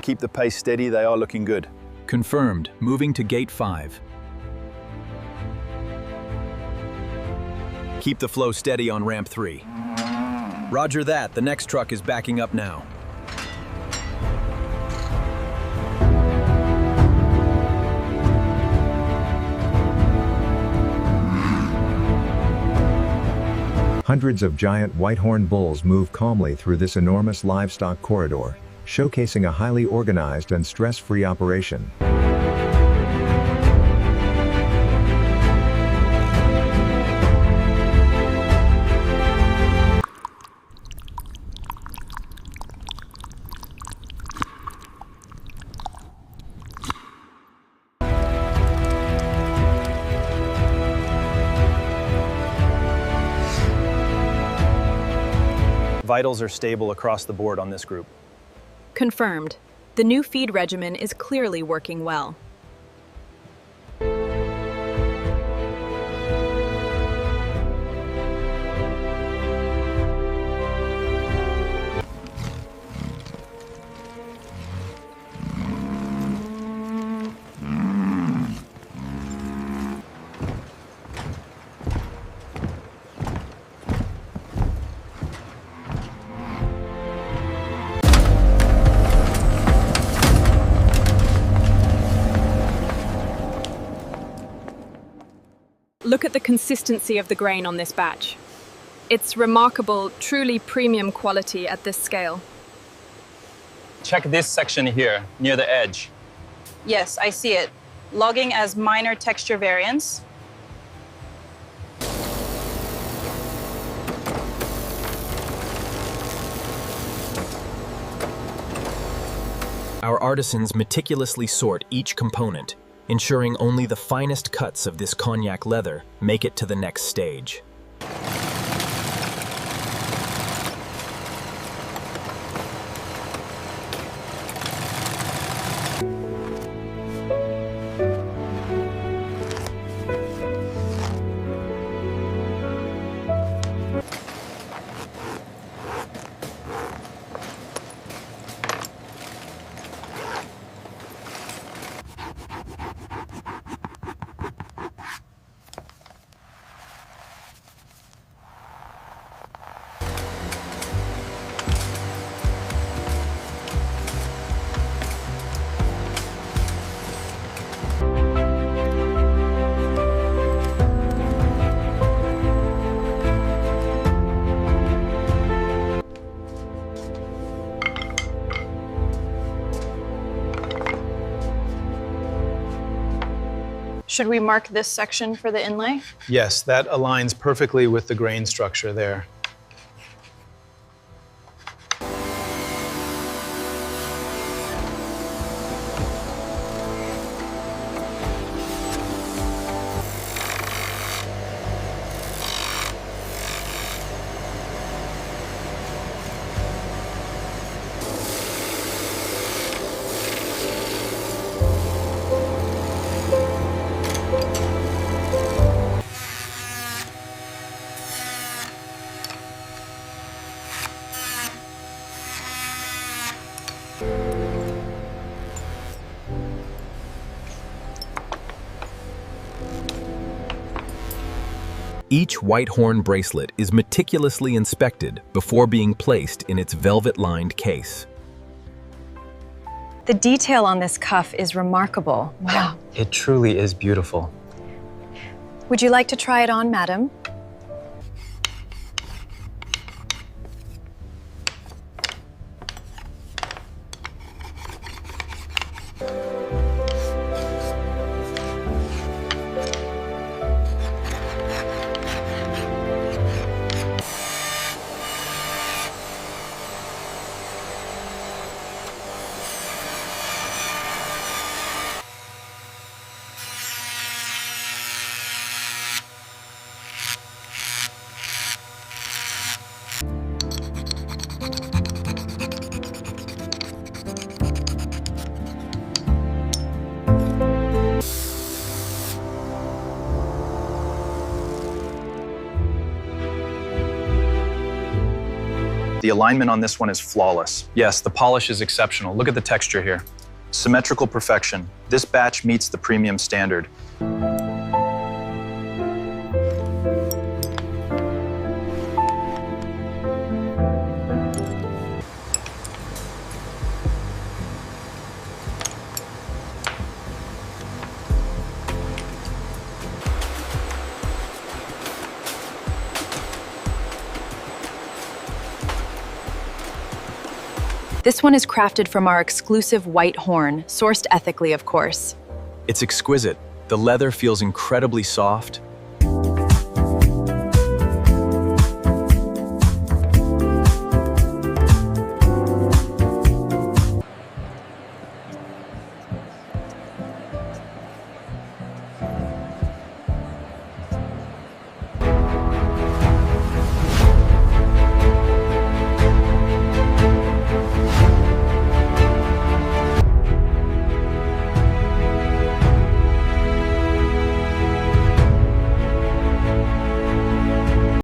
Keep the pace steady, they are looking good. Confirmed. Moving to gate 5. Keep the flow steady on ramp 3. Roger that, the next truck is backing up now. Hundreds of giant white-horned bulls move calmly through this enormous livestock corridor, showcasing a highly organized and stress-free operation. Vitals are stable across the board on this group. Confirmed. The new feed regimen is clearly working well. Look at the consistency of the grain on this batch. It's remarkable, truly premium quality at this scale. Check this section here, near the edge. Yes, I see it. Logging as minor texture variance. Our artisans meticulously sort each component, ensuring only the finest cuts of this cognac leather make it to the next stage. Should we mark this section for the inlay? Yes, that aligns perfectly with the grain structure there. Each white horn bracelet is meticulously inspected before being placed in its velvet-lined case. The detail on this cuff is remarkable. Wow. It truly is beautiful. Would you like to try it on, madam? The alignment on this one is flawless. Yes, the polish is exceptional. Look at the texture here. Symmetrical perfection. This batch meets the premium standard. This one is crafted from our exclusive white horn, sourced ethically, of course. It's exquisite. The leather feels incredibly soft,